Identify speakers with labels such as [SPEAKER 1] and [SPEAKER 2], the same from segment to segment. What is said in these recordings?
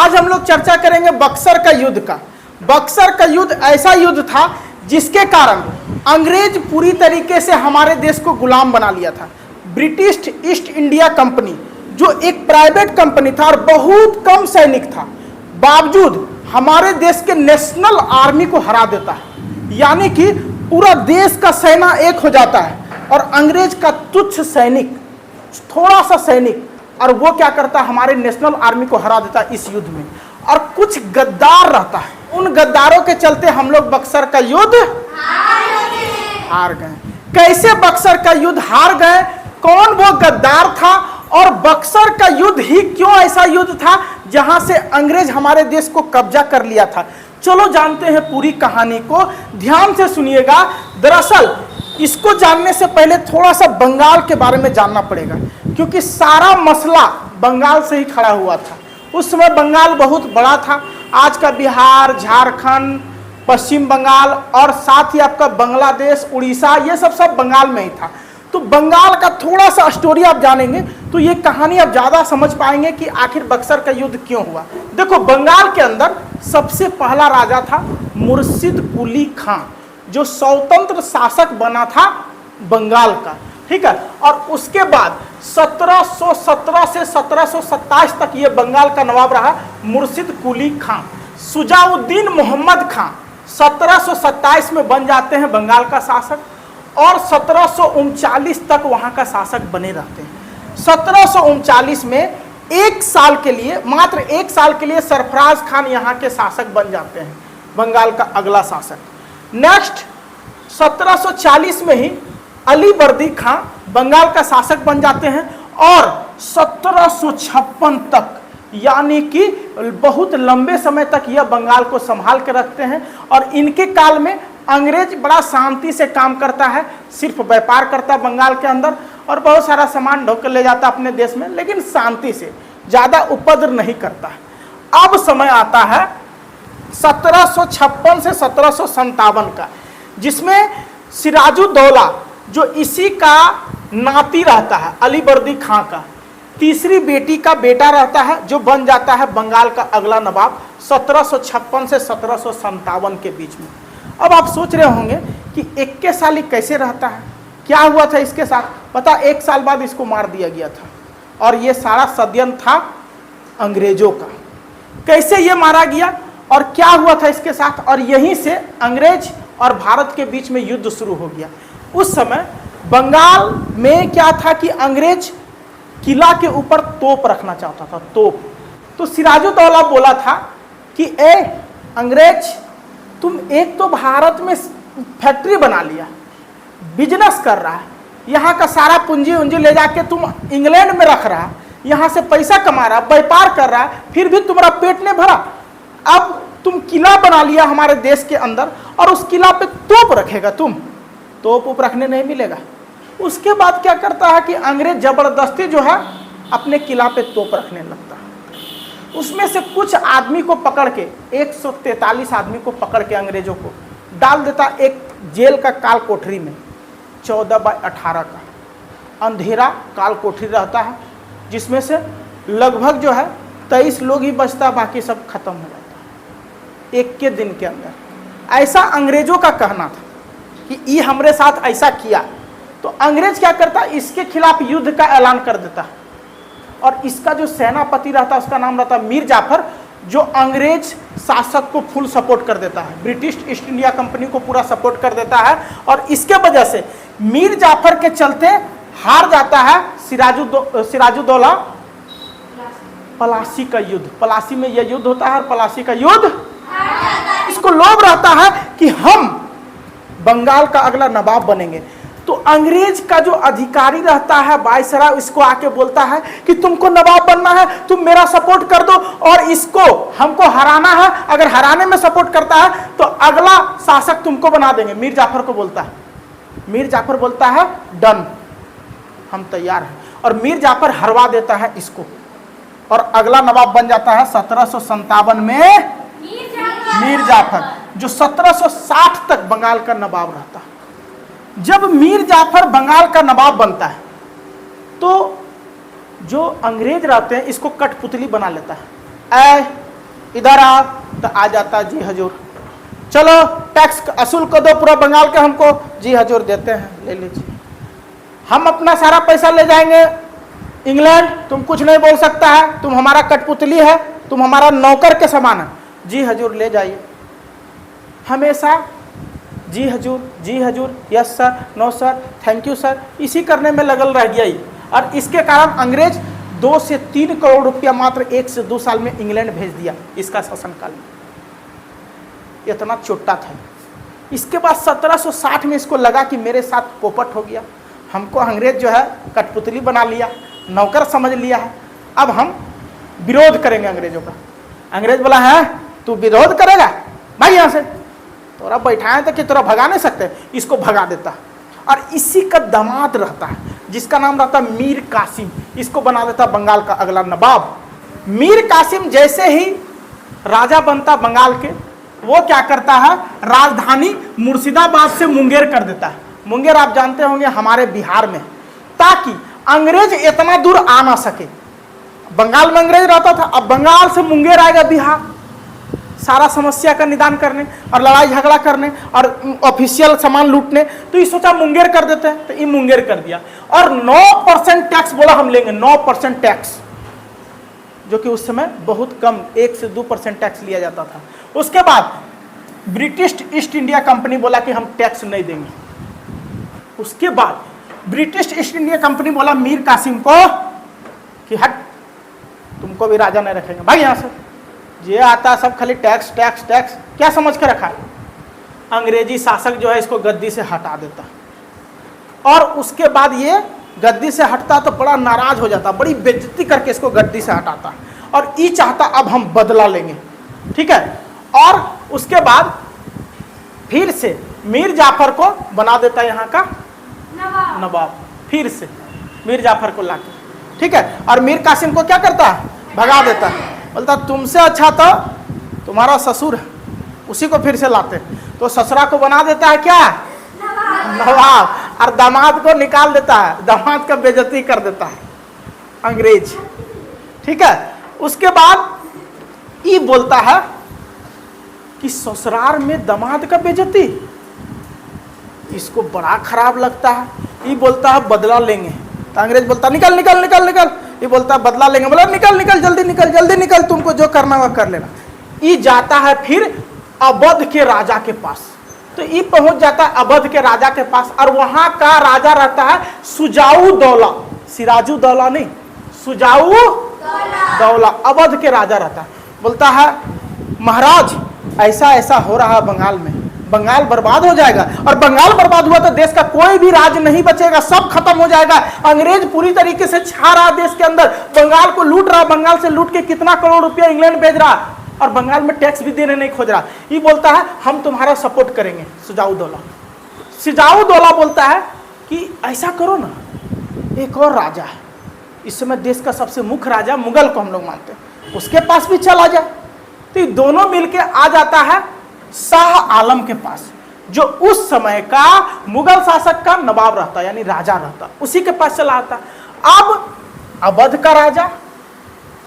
[SPEAKER 1] आज हम लोग चर्चा करेंगे बक्सर का युद्ध का। बक्सर का युद्ध ऐसा युद्ध था जिसके कारण अंग्रेज पूरी तरीके से हमारे देश को गुलाम बना लिया था। ब्रिटिश ईस्ट इंडिया कंपनी जो एक प्राइवेट कंपनी था और बहुत कम सैनिक था, बावजूद हमारे देश के नेशनल आर्मी को हरा देता है। यानी कि पूरा देश का सेना एक हो जाता है और अंग्रेज का तुच्छ सैनिक, थोड़ा सा सैनिक, और वो क्या करता है, हमारे नेशनल आर्मी को हरा देता है इस युद्ध में। और कुछ गद्दार रहता है, उन गद्दारों के चलते हम लोग बक्सर का युद्ध हार गए। कैसे बक्सर का युद्ध हार गए, कौन वो गद्दार था, और बक्सर का युद्ध ही क्यों ऐसा युद्ध था जहां से अंग्रेज हमारे देश को कब्जा कर लिया था। चलो जानते हैं पूरी कहानी को, ध्यान से सुनिएगा। दरअसल इसको जानने से पहले थोड़ा सा बंगाल के बारे में जानना पड़ेगा, क्योंकि सारा मसला बंगाल से ही खड़ा हुआ था। उस समय बंगाल बहुत बड़ा था, आज का बिहार, झारखंड, पश्चिम बंगाल और साथ ही आपका बांग्लादेश, उड़ीसा, ये सब बंगाल में ही था। तो बंगाल का थोड़ा सा स्टोरी आप जानेंगे तो ये कहानी आप ज़्यादा समझ पाएंगे कि आखिर बक्सर का युद्ध क्यों हुआ। देखो, बंगाल के अंदर सबसे पहला राजा था मुर्शिद कुली खां, जो स्वतंत्र शासक बना था बंगाल का, ठीक है। और उसके बाद 1717 से 1727 तक ये बंगाल का नवाब रहा मुर्शिद कुली खां। सुजाउद्दीन मोहम्मद खां 1727 में बन जाते हैं बंगाल का शासक और 1739 तक वहां का शासक बने रहते हैं। 1739 में एक साल के लिए, मात्र एक साल के लिए सरफराज खान यहाँ के शासक बन जाते हैं, बंगाल का अगला शासक। नेक्स्ट 1740 में ही अली बर्दी खां बंगाल का शासक बन जाते हैं और 1756 तक, यानी कि बहुत लंबे समय तक यह बंगाल को संभाल के रखते हैं। और इनके काल में अंग्रेज बड़ा शांति से काम करता है, सिर्फ व्यापार करता है बंगाल के अंदर और बहुत सारा सामान ढोकर ले जाता अपने देश में, लेकिन शांति से, ज़्यादा उपद्रव नहीं करता है। अब समय आता है 1756 से 1757 का, जिसमें सिराजुद्दौला जो इसी का नाती रहता है, अली बर्दी खां का तीसरी बेटी का बेटा रहता है, जो बन जाता है बंगाल का अगला नवाब 1756 से 1757 के बीच में। अब आप सोच रहे होंगे कि 21 साल कैसे रहता है, क्या हुआ था इसके साथ। पता, 1 साल बाद इसको मार दिया गया था और ये सारा षड्यंत्र था अंग्रेजों का। कैसे ये मारा गया और क्या हुआ था इसके साथ, और यहीं से अंग्रेज और भारत के बीच में युद्ध शुरू हो गया। उस समय बंगाल में क्या था कि अंग्रेज किला के ऊपर तोप रखना चाहता था, तोप। तो सिराजुद्दौला बोला था कि ए अंग्रेज, तुम एक तो भारत में फैक्ट्री बना लिया, बिजनेस कर रहा है, यहाँ का सारा पूंजी उंजी ले जाके तुम इंग्लैंड में रख रहा है, यहाँ से पैसा कमा रहा है, व्यापार कर रहा है, फिर भी तुम्हारा पेट नहीं भरा। अब तुम किला बना लिया हमारे देश के अंदर और उस किला पे तोप रखेगा, तुम तोप रखने नहीं मिलेगा। उसके बाद क्या करता है कि अंग्रेज जबरदस्ती जो है अपने किला पे तोप रखने लगता है। उसमें से कुछ आदमी को पकड़ के, 143 आदमी को पकड़ के अंग्रेजों को डाल देता एक जेल का काल कोठरी में, 14x18 का अंधेरा काल कोठरी रहता है, जिसमें से लगभग जो है 23 लोग ही बचता, बाकी सब खत्म हो जाता है एक के दिन के अंदर। ऐसा अंग्रेजों का कहना था कि ये हमारे साथ ऐसा किया। तो अंग्रेज क्या करता, इसके खिलाफ युद्ध का ऐलान कर देता और इसका जो सेनापति रहता उसका नाम रहता मीर जाफर, जो अंग्रेज शासक को फुल सपोर्ट कर देता है, ब्रिटिश ईस्ट इंडिया कंपनी को पूरा सपोर्ट कर देता है। और इसके वजह से मीर जाफर के चलते हार जाता है सिराजुद्दौला पलासी का युद्ध। पलासी में यह युद्ध होता है और पलासी का युद्ध, इसको लोभ रहता है कि हम बंगाल का अगला नवाब बनेंगे। तो अंग्रेज का जो अधिकारी रहता है वायसराय, इसको आके बोलता है कि तुमको नवाब बनना है, तुम मेरा सपोर्ट कर दो और इसको हमको हराना है। अगर हराने में सपोर्ट करता है तो अगला शासक तुमको बना देंगे। मीर जाफर को बोलता है, मीर जाफर बोलता है डन, हम तैयार हैं। और मीर जाफर हरवा देता है इसको और अगला नवाब बन जाता है 1757 में मीर जाफर, जो 1760 तक बंगाल का नवाब रहता है। जब मीर जाफर बंगाल का नवाब बनता है तो जो अंग्रेज रहते हैं इसको कठपुतली बना लेता है। इधर आ, तो आ जाता जी हजूर, चलो टैक्स असूल कर दो पूरा बंगाल के हमको, जी हजूर देते हैं, ले लीजिए। हम अपना सारा पैसा ले जाएंगे इंग्लैंड, तुम कुछ नहीं बोल सकता है, तुम हमारा कठपुतली है, तुम हमारा नौकर के समान है, जी हजूर ले जाइए। हमेशा जी हजूर, yes sir, no sir, thank you sir, इसी करने में लगल रह गया ही। और इसके कारण अंग्रेज 2 से 3 करोड़ रुपया मात्र 1 से 2 साल में इंग्लैंड भेज दिया इसका शासनकाल में। इतना छोटा था। इसके बाद 1760 में इसको लगा कि मेरे साथ पोपट हो गया, हमको अंग्रेज जो है कठपुतली बना लिया, नौकर समझ लिया है, अब हम विरोध करेंगे अंग्रेजों का। अंग्रेज बोला है तू विरोध करेगा, भाई यहाँ से, तोरा बैठाए थे कि तोरा भगा नहीं सकते, इसको भगा देता। और इसी का दामाद रहता है जिसका नाम रहता है मीर कासिम, इसको बना देता बंगाल का अगला नवाब। मीर कासिम जैसे ही राजा बनता बंगाल के, वो क्या करता है, राजधानी मुर्शिदाबाद से मुंगेर कर देता है। मुंगेर आप जानते होंगे हमारे बिहार में, ताकि अंग्रेज इतना दूर आ ना सके। बंगाल में अंग्रेज रहता था, अब बंगाल से मुंगेर आएगा बिहार, सारा समस्या का निदान करने और लड़ाई झगड़ा करने और ऑफिशियल सामान लूटने, तो ये सोचा मुंगेर कर देते हैं, तो ये मुंगेर कर दिया। और 9% टैक्स बोला हम लेंगे, 9% टैक्स, जो कि उस समय बहुत कम, 1 से 2% टैक्स लिया जाता था। उसके बाद ब्रिटिश ईस्ट इंडिया कंपनी बोला कि हम टैक्स नहीं देंगे। उसके बाद ब्रिटिश ईस्ट इंडिया कंपनी बोला मीर कासिम को कि हट, तुमको भी राजा नहीं रखेंगे, भाई यहाँ से, ये आता सब खाली टैक्स टैक्स टैक्स, क्या समझ के रखा है। अंग्रेजी शासक जो है इसको गद्दी से हटा देता, और उसके बाद ये गद्दी से हटता तो बड़ा नाराज हो जाता, बड़ी बेइज्जती करके इसको गद्दी से हटाता, और ये चाहता अब हम बदला लेंगे, ठीक है। और उसके बाद फिर से मीर जाफर को बना देता यहाँ का नवाब, फिर से मीर जाफर को लाके, ठीक है। और मीर कासिम को क्या करता है, भगा देता है, बोलता तुमसे अच्छा तो तुम्हारा ससुर है, उसी को फिर से लाते। तो ससुरा को बना देता है क्या, नवाब, और दामाद को निकाल देता है, दामाद का बेइज्जती कर देता है अंग्रेज, ठीक है। उसके बाद ये बोलता है कि ससुराल में दामाद का बेइज्जती, इसको बड़ा खराब लगता है। ये बोलता है बदला लेंगे, तो अंग्रेज बोलता निकल निकल निकल निकल, ये बोलता है बदला लेंगे, बोला निकल निकल जल्दी निकल जल्दी निकल, तुमको जो करना वह कर लेना। ये जाता है फिर अवध के राजा के पास, तो ये पहुंच जाता है अवध के राजा के पास, और वहां का राजा रहता है सुजाऊ दौला, सिराजू दौला नहीं, सुजाऊ दौला, अवध के राजा रहता है। बोलता है महाराज ऐसा ऐसा हो रहा है बंगाल में, बंगाल बर्बाद हो जाएगा, और बंगाल बर्बाद हुआ तो देश का कोई भी राज्य नहीं बचेगा, सब खत्म हो जाएगा। अंग्रेज पूरी तरीके से छा रहा देश के अंदर, बंगाल को लूट रहा, बंगाल से लूट के कितना करोड़ रुपया इंग्लैंड भेज रहा, और बंगाल में टैक्स भी देने नहीं खोज रहा। ये बोलता है हम तुम्हारा सपोर्ट करेंगे। सुजाऊ दौला बोलता है कि ऐसा करो ना, एक और राजा है इस समय देश का सबसे मुख्य राजा, मुगल को हम लोग मानते हैं, उसके पास भी चला जाए। तो ये दोनों मिलके आ जाता है शाह आलम के पास, जो उस समय का मुगल शासक का नवाब रहता, यानी राजा रहता, उसी के पास चला आता। अब अवध का राजा,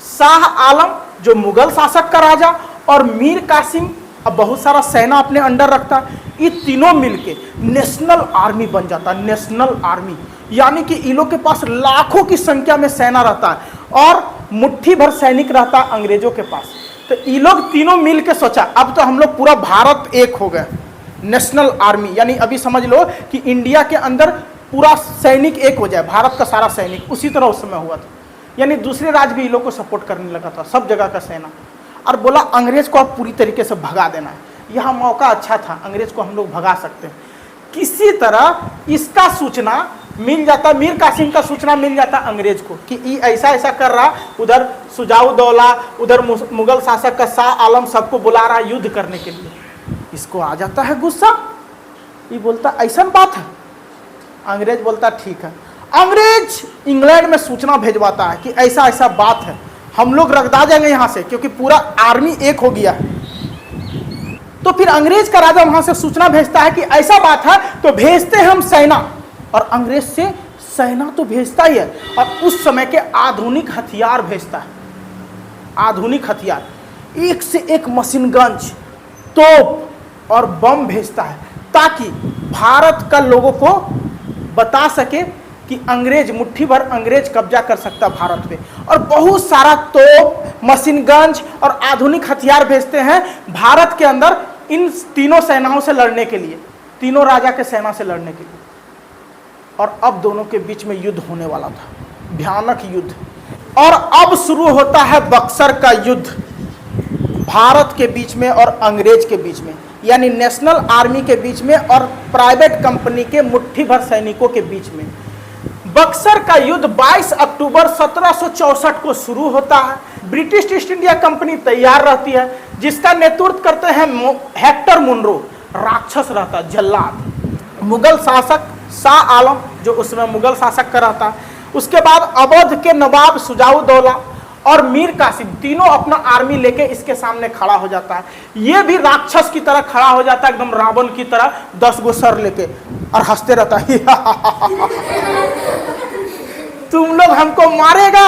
[SPEAKER 1] शाह आलम जो मुगल शासक का राजा, और मीर कासिम अब बहुत सारा सेना अपने अंडर रखता, ये तीनों मिलके नेशनल आर्मी बन जाता। नेशनल आर्मी यानी कि इन लोग के पास लाखों की संख्या में सेना रहता है, और मुट्ठी भर सैनिक रहता अंग्रेजों के पास। तो ये लोग तीनों मिल के सोचा अब तो हम लोग पूरा भारत एक हो गए, नेशनल आर्मी, यानी अभी समझ लो कि इंडिया के अंदर पूरा सैनिक एक हो जाए, भारत का सारा सैनिक। उसी तरह उस समय हुआ था, यानी दूसरे राज्य भी इन लोग को सपोर्ट करने लगा था, सब जगह का सेना। और बोला अंग्रेज को अब पूरी तरीके से भगा देना है, यह मौका अच्छा था, अंग्रेज को हम लोग भगा सकते हैं। किसी तरह इसका सूचना मिल जाता, मीर कासिम का सूचना मिल जाता अंग्रेज को कि ये ऐसा ऐसा कर रहा, उधर सुजाऊ दौला, उधर मुगल शासक का शाह आलम सबको बुला रहा युद्ध करने के लिए। इसको आ जाता है गुस्सा, ये बोलता ऐसा बात है। अंग्रेज बोलता ठीक है। अंग्रेज इंग्लैंड में सूचना भेजवाता है कि ऐसा ऐसा बात है, हम लोग रगदा जाएंगे यहाँ से, क्योंकि पूरा आर्मी एक हो गया है। तो फिर अंग्रेज का राजा वहां से सूचना भेजता है कि ऐसा बात है, तो भेजते हैं हम सेना। और अंग्रेज से सेना तो भेजता ही है, और उस समय के आधुनिक हथियार भेजता है, आधुनिक हथियार। एक से एक मशीनगंज, तोप और बम भेजता है ताकि भारत का लोगों को बता सके कि अंग्रेज, मुट्ठी भर अंग्रेज कब्जा कर सकता भारत पे। और बहुत सारा तोप, मशीनगंज और आधुनिक हथियार भेजते हैं भारत के अंदर इन तीनों सेनाओं से लड़ने के लिए, तीनों राजा के सेना से लड़ने के लिए। और अब दोनों के बीच में युद्ध होने वाला था, भयानक युद्ध। और अब शुरू होता है बक्सर का युद्ध, भारत के बीच में और अंग्रेज के बीच में, यानी नेशनल आर्मी के बीच में और प्राइवेट कंपनी के मुट्ठी भर सैनिकों के बीच में। बक्सर का युद्ध 22 अक्टूबर 1764 को शुरू होता है। ब्रिटिश ईस्ट इंडिया कंपनी तैयार रहती है, जिसका नेतृत्व करते हैं हेक्टर मुनरो, राक्षस रहता, जल्लाद। मुगल शासक शाह आलम, जो उसमें मुगल शासक का रहता। उसके बाद अवध के नवाब शुजाउद्दौला और मीर कासिम, तीनों अपना आर्मी लेके इसके सामने खड़ा हो जाता है। ये भी राक्षस की तरह खड़ा हो जाता है, एकदम रावण की तरह, 10 गो सर लेके, और हंसते रहता है तुम लोग हमको मारेगा।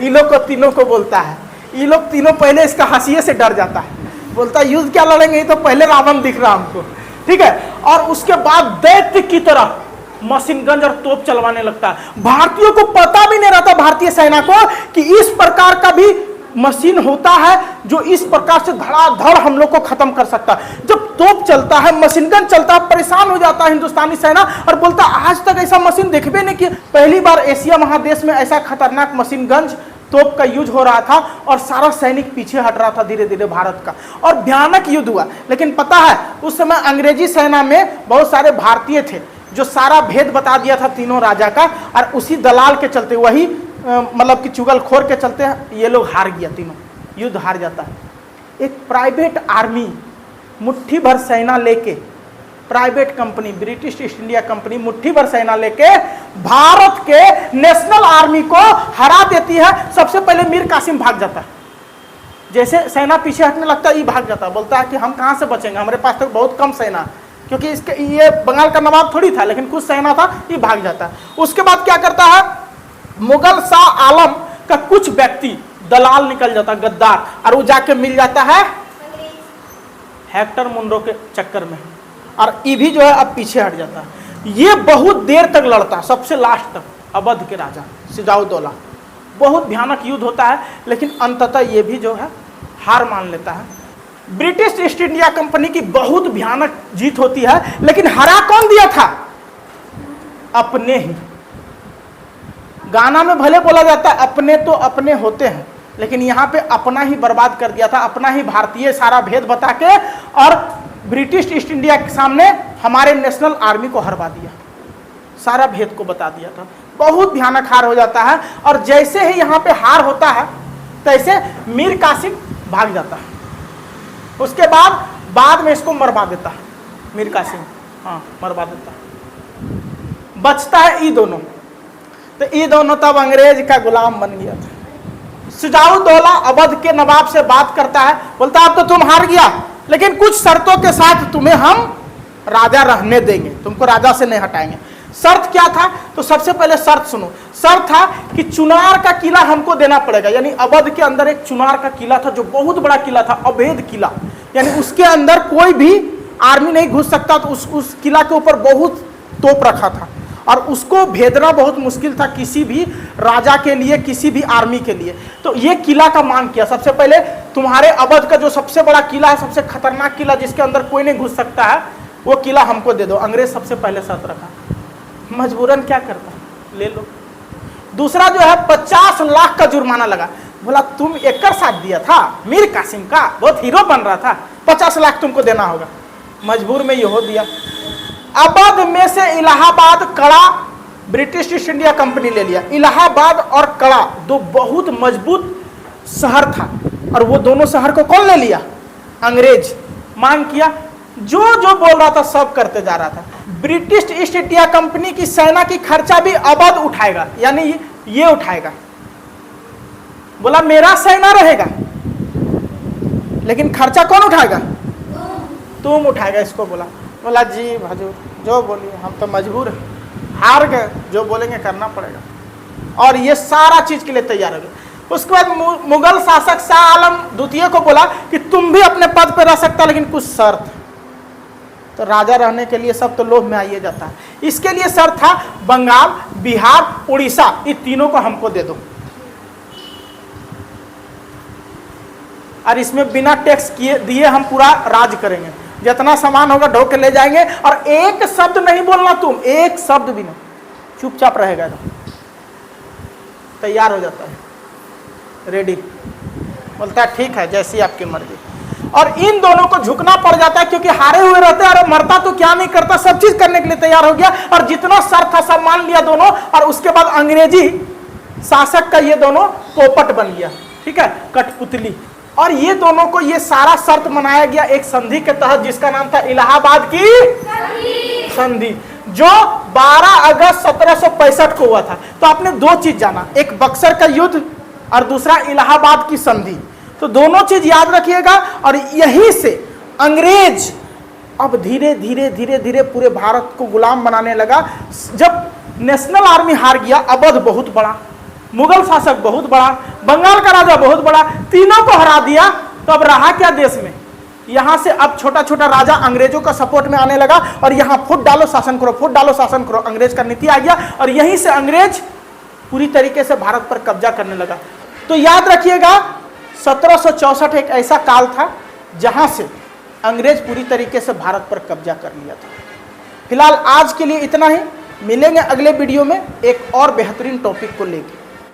[SPEAKER 1] ये लोग को तीनों को बोलता है, ये लोग तीनों पहले इसका हंसिए से डर जाता है, बोलता है युद्ध क्या लड़ेंगे, ये तो पहले रावण दिख रहा हमको, ठीक है। और उसके बाद दैत्य की तरह मशीनगंज और तोप चलवाने लगता है। भारतीयों को पता भी नहीं रहता, भारतीय सेना को, कि इस प्रकार का भी मशीन होता है जो इस प्रकार से धड़ाधड़ हम लोग को खत्म कर सकता है। जब तोप चलता है, मशीनगन चलता है, परेशान हो जाता है हिंदुस्तानी सेना और बोलता है आज तक ऐसा मशीन देखबे नहीं किया। पहली बार एशिया महादेश में ऐसा खतरनाक मशीनगंज तोप का यूज हो रहा था और सारा सैनिक पीछे हट रहा था धीरे धीरे भारत का, और भयानक युद्ध हुआ। लेकिन पता है उस समय अंग्रेजी सेना में बहुत सारे भारतीय थे जो सारा भेद बता दिया था तीनों राजा का, और उसी दलाल के चलते, वही मतलब कि चुगलखोर के चलते ये लोग हार गया, तीनों युद्ध हार जाता है। एक प्राइवेट आर्मी, मुट्ठी भर सेना लेके, private company, British east India company मुट्ठी भर सेना लेके भारत के नेशनल आर्मी को हरा देती है। सबसे पहले मीर कासिम भाग जाता है, जैसे सेना पीछे हटने लगता है ये भाग जाता है, बोलता है कि हम कहाँ से बचेंगे, हमारे पास तो बहुत कम सेना, क्योंकि इसके ये बंगाल का नवाब थोड़ी था, लेकिन कुछ सेना था, ये भाग जाता है। उसके बाद क्या करता है, मुगल शाह आलम का कुछ व्यक्ति दलाल निकल जाता, गद्दार, और वो जाके मिल जाता है हेक्टर मुनरो के चक्कर में, और ये भी जो है अब पीछे हट जाता है। ये बहुत देर तक लड़ता, सबसे लास्ट तक, अवध के राजा शुजाउद्दौला। बहुत भयानक युद्ध होता है, लेकिन अंततः ये भी जो है हार मान लेता है। ब्रिटिश ईस्ट इंडिया कंपनी की बहुत भयानक जीत होती है, लेकिन हरा कौन दिया था, अपने ही। गाना में भले बोला जाता है अपने तो अपने होते हैं, लेकिन यहाँ पे अपना ही बर्बाद कर दिया था, अपना ही भारतीय सारा भेद बता के, और ब्रिटिश ईस्ट इंडिया के सामने हमारे नेशनल आर्मी को हरवा दिया, सारा भेद को बता दिया था। बहुत भयानक हार हो जाता है, और जैसे ही यहाँ पे हार होता है तैसे मीर कासिम भाग जाता है। उसके बाद में इसको मरवा देता है मीर कासिम, हाँ मरवा देता है। बचता है ये दोनों, तो ये दोनों तब अंग्रेज का गुलाम बन गया था। शुजाउद्दौला अवध के नवाब से बात करता है, बोलता है अब तो तुम हार गया, लेकिन कुछ शर्तों के साथ तुम्हें हम राजा रहने देंगे, तुमको राजा से नहीं हटाएंगे। शर्त क्या था, तो सबसे पहले शर्त सुनो। शर्त था कि चुनार का किला हमको देना पड़ेगा, यानी अवध के अंदर एक चुनार का किला था जो बहुत बड़ा किला था, अवैध किला, यानी उसके अंदर कोई भी आर्मी नहीं घुस सकता। तो उस किला के ऊपर बहुत तोप रखा था, और उसको भेदना बहुत मुश्किल था किसी भी राजा के लिए, किसी भी आर्मी के लिए। तो ये किला का मांग किया, सबसे पहले तुम्हारे अवध का जो सबसे बड़ा किला है, सबसे खतरनाक किला जिसके अंदर कोई नहीं घुस सकता है, वो किला हमको दे दो। अंग्रेज सबसे पहले शर्त रखा, मजबूरन क्या करता, ले लो। दूसरा जो है 50 लाख का जुर्माना लगा। बोला तुम एक साथ दिया था मीर कासिम का, बहुत हीरो बन रहा था, 50 लाख तुमको देना होगा। मजबूर में ये हो दिया। अवध में से इलाहाबाद, कड़ा ब्रिटिश ईस्ट इंडिया कंपनी ले लिया। इलाहाबाद और कड़ा दो बहुत मजबूत शहर था, और वो दोनों शहर को कौन ले लिया, अंग्रेज। मांग किया, जो जो बोल रहा था सब करते जा रहा था। ब्रिटिश ईस्ट इंडिया कंपनी की सेना की खर्चा भी अवध उठाएगा, यानी ये उठाएगा। बोला मेरा सेना रहेगा, लेकिन खर्चा कौन उठाएगा, तुम उठाएगा इसको। बोला जी हजूर जो बोलिए, हम तो मजबूर हैं, हार गए, जो बोलेंगे करना पड़ेगा। और ये सारा चीज के लिए तैयार हो गए। उसके बाद मुगल शासक शाह आलम द्वितीय को बोला कि तुम भी अपने पद पर रह सकता, लेकिन कुछ शर्त। तो राजा रहने के लिए सब तो लोभ में आइए जाता है। इसके लिए शर्त था बंगाल, बिहार, उड़ीसा, ये तीनों को हमको दे दो, और इसमें बिना टैक्स किए दिए हम पूरा राज करेंगे, जितना सामान होगा ढो के ले जाएंगे, और एक शब्द नहीं बोलना, तुम एक शब्द भी नहीं, चुपचाप रहेगा। तैयार हो जाता है, रेडी, बोलता है ठीक है जैसी आपकी मर्जी। और इन दोनों को झुकना पड़ जाता है, क्योंकि हारे हुए रहते हैं, अरे मरता तो क्या नहीं करता, सब चीज करने के लिए तैयार हो गया, और जितना शर्त था सब मान लिया दोनों। और उसके बाद अंग्रेजी शासक का ये दोनों पोपट बन गया, ठीक है, कठपुतली। और ये दोनों को ये सारा शर्त मनाया गया एक संधि के तहत, जिसका नाम था इलाहाबाद की संधि, जो 12 अगस्त 1765 को हुआ था। तो आपने दो चीज जाना, एक बक्सर का युद्ध और दूसरा इलाहाबाद की संधि। तो दोनों चीज याद रखिएगा। और यहीं से अंग्रेज अब धीरे धीरे धीरे धीरे पूरे भारत को गुलाम बनाने लगा। जब नेशनल आर्मी हार गया, अवध बहुत बड़ा, मुगल शासक बहुत बड़ा, बंगाल का राजा बहुत बड़ा, तीनों को हरा दिया, तो अब रहा क्या देश में? यहां से अब छोटा छोटा राजा अंग्रेजों का सपोर्ट में आने लगा, और यहां फुट डालो शासन करो, फुट डालो शासन करो, अंग्रेज का नीति आ गया। और यहीं से अंग्रेज पूरी तरीके से भारत पर कब्जा करने लगा। तो याद रखिएगा 1764 एक ऐसा काल था जहां से अंग्रेज पूरी तरीके से भारत पर कब्जा कर लिया था। फिलहाल आज के लिए इतना ही, मिलेंगे अगले वीडियो में एक और बेहतरीन टॉपिक को लेकर।